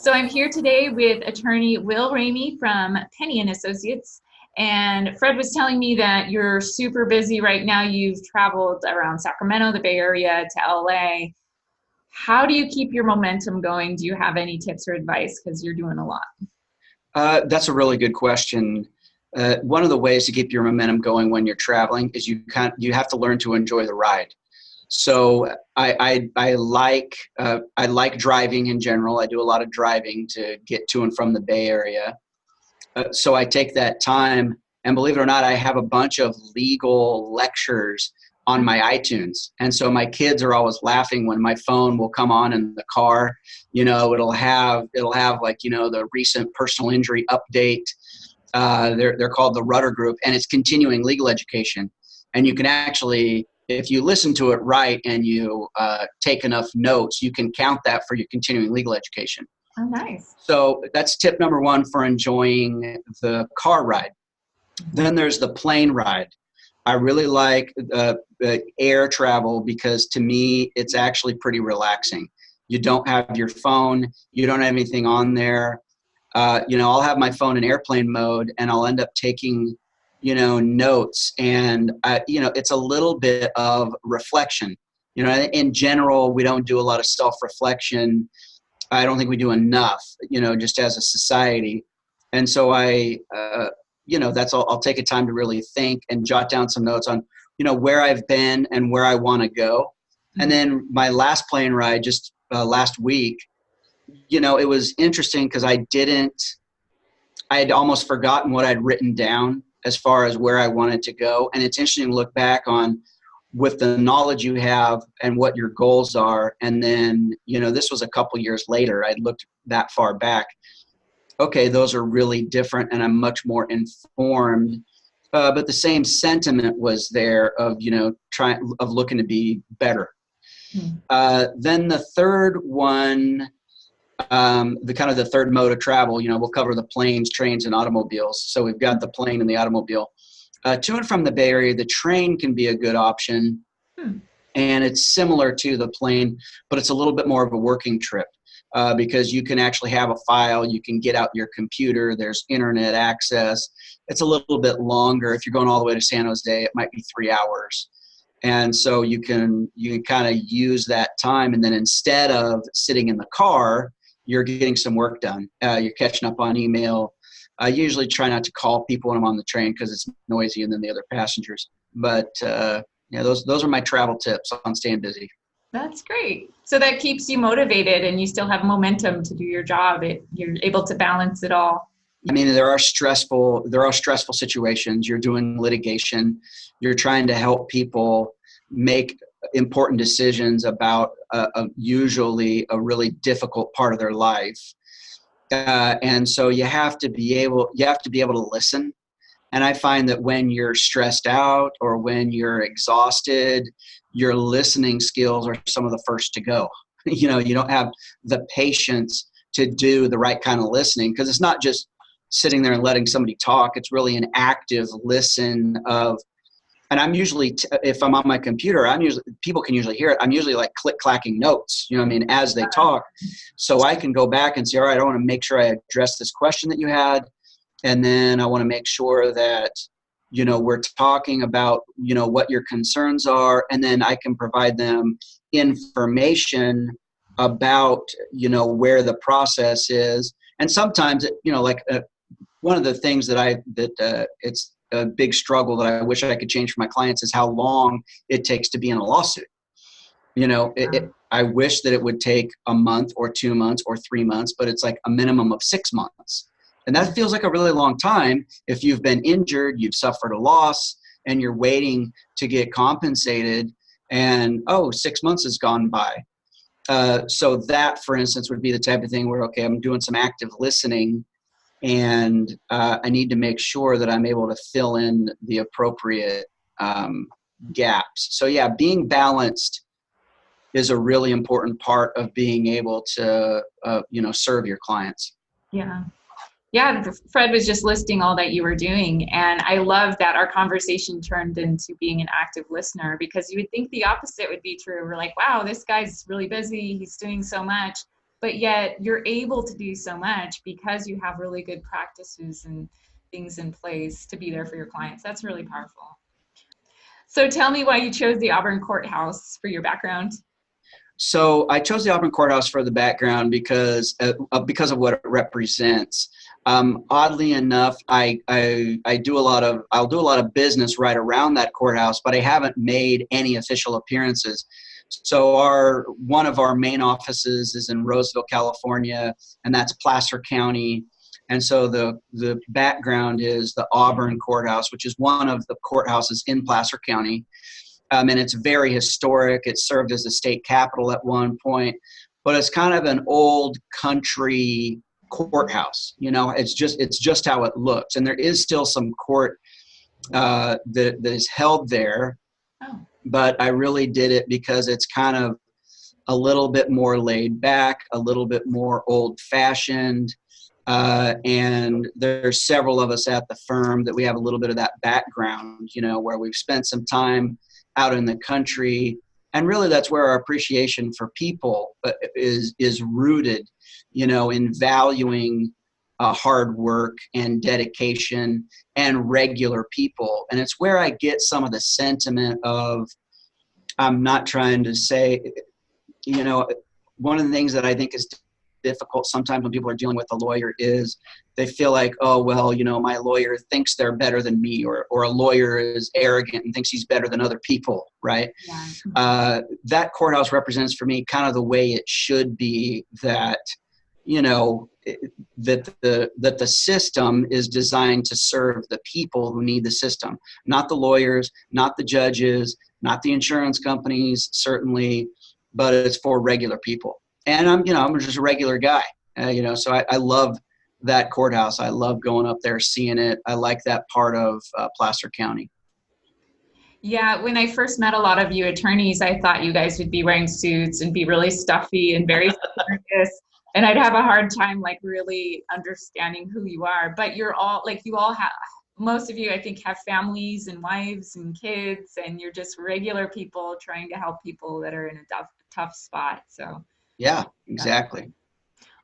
So I'm here today with attorney Will Ramey from Penny and Associates. And Fred was telling me that you're super busy right now. You've traveled around Sacramento, the Bay Area, to LA. How do you keep your momentum going? Do you have any tips or advice? Because you're doing a lot. That's a really good question. One of the ways to keep your momentum going when you're traveling is you have to learn to enjoy the ride. So I like driving in general. I do a lot of driving to get to and from the Bay Area. So I take that time, and believe it or not, I have a bunch of legal lectures on my iTunes. And so my kids are always laughing when my phone will come on in the car. It'll have like, the recent personal injury update. They're called the Rudder Group, and it's continuing legal education. And you can actually, if you listen to it right and you take enough notes, you can count that for your continuing legal education. Oh, nice. So that's tip number one for enjoying the car ride. Then there's the plane ride. I really like air travel because to me, it's actually pretty relaxing. You don't have your phone. You don't have anything on there. I'll have my phone in airplane mode and I'll end up taking, notes. And, it's a little bit of reflection. In general, we don't do a lot of self-reflection. I don't think we do enough, just as a society. And so I'll take a time to really think and jot down some notes on, where I've been and where I want to go. And then my last plane ride just last week, it was interesting because I had almost forgotten what I'd written down as far as where I wanted to go. And it's interesting to look back on with the knowledge you have and what your goals are. And then, this was a couple years later, I looked that far back. Okay, those are really different and I'm much more informed. But the same sentiment was there of, looking to be better. Then the third one, the third mode of travel, we'll cover the planes, trains, and automobiles. So we've got the plane and the automobile. To and from the Bay Area, the train can be a good option. And it's similar to the plane, but it's a little bit more of a working trip because you can actually have a file. You can get out your computer. There's internet access. It's a little bit longer. If you're going all the way to San Jose, it might be 3 hours. And so you can kind of use that time. And then instead of sitting in the car, you're getting some work done. You're catching up on email. I usually try not to call people when I'm on the train because it's noisy and then the other passengers. But those are my travel tips on staying busy. That's great. So that keeps you motivated and you still have momentum to do your job. You're able to balance it all. I mean, there are stressful situations. You're doing litigation. You're trying to help people make important decisions about usually a really difficult part of their life. And so you have to be able to listen. And I find that when you're stressed out or when you're exhausted, your listening skills are some of the first to go. You don't have the patience to do the right kind of listening because it's not just sitting there and letting somebody talk. It's really an active listen of, and I'm usually, if I'm on my computer, people can usually hear it. I'm usually like click-clacking notes, as they talk. So I can go back and say, all right, I want to make sure I address this question that you had. And then I want to make sure that, we're talking about, what your concerns are. And then I can provide them information about, where the process is. And sometimes, one of the things it's a big struggle that I wish I could change for my clients is how long it takes to be in a lawsuit. I wish that it would take a month or 2 months or 3 months, but it's like a minimum of 6 months. And that feels like a really long time if you've been injured, you've suffered a loss, and you're waiting to get compensated, and 6 months has gone by. So that, for instance, would be the type of thing where, okay, I'm doing some active listening, and I need to make sure that I'm able to fill in the appropriate gaps. So yeah, being balanced is a really important part of being able to, serve your clients. Yeah. Yeah, Fred was just listing all that you were doing. And I love that our conversation turned into being an active listener because you would think the opposite would be true. We're like, wow, this guy's really busy. He's doing so much. but yet you're able to do so much because you have really good practices and things in place to be there for your clients. That's really powerful. So tell me why you chose the Auburn Courthouse for your background. So I chose the Auburn Courthouse for the background because of what it represents. Oddly enough, I'll do a lot of business right around that courthouse, but I haven't made any official appearances. So one of our main offices is in Roseville, California, and that's Placer County. And so the background is the Auburn Courthouse, which is one of the courthouses in Placer County. And it's very historic. It served as a state capital at one point, but it's kind of an old country courthouse. It's just how it looks. And there is still some court that is held there, but I really did it because it's kind of a little bit more laid back, a little bit more old fashioned. And there's several of us at the firm that we have a little bit of that background, where we've spent some time out in the country. And really that's where our appreciation for people is rooted, in valuing hard work and dedication and regular people. And it's where I get some of the sentiment of, I'm not trying to say, one of the things that I think is difficult sometimes when people are dealing with a lawyer is they feel like, oh, well, my lawyer thinks they're better than me, or a lawyer is arrogant and thinks he's better than other people, right? Yeah. That courthouse represents for me kind of the way it should be, that, that the system is designed to serve the people who need the system, not the lawyers, not the judges, not the insurance companies, certainly, but it's for regular people. And I'm just a regular guy, so I love that courthouse. I love going up there, seeing it. I like that part of Placer County. Yeah, when I first met a lot of you attorneys, I thought you guys would be wearing suits and be really stuffy and very serious. And I'd have a hard time really understanding who you are. But you're all most of you, I think, have families and wives and kids, and you're just regular people trying to help people that are in a tough spot. So. Yeah, exactly.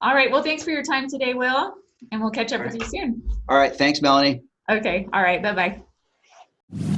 All right. Well, thanks for your time today, Will, and we'll catch up with you soon. All right. Thanks, Melanie. Okay. All right. Bye-bye.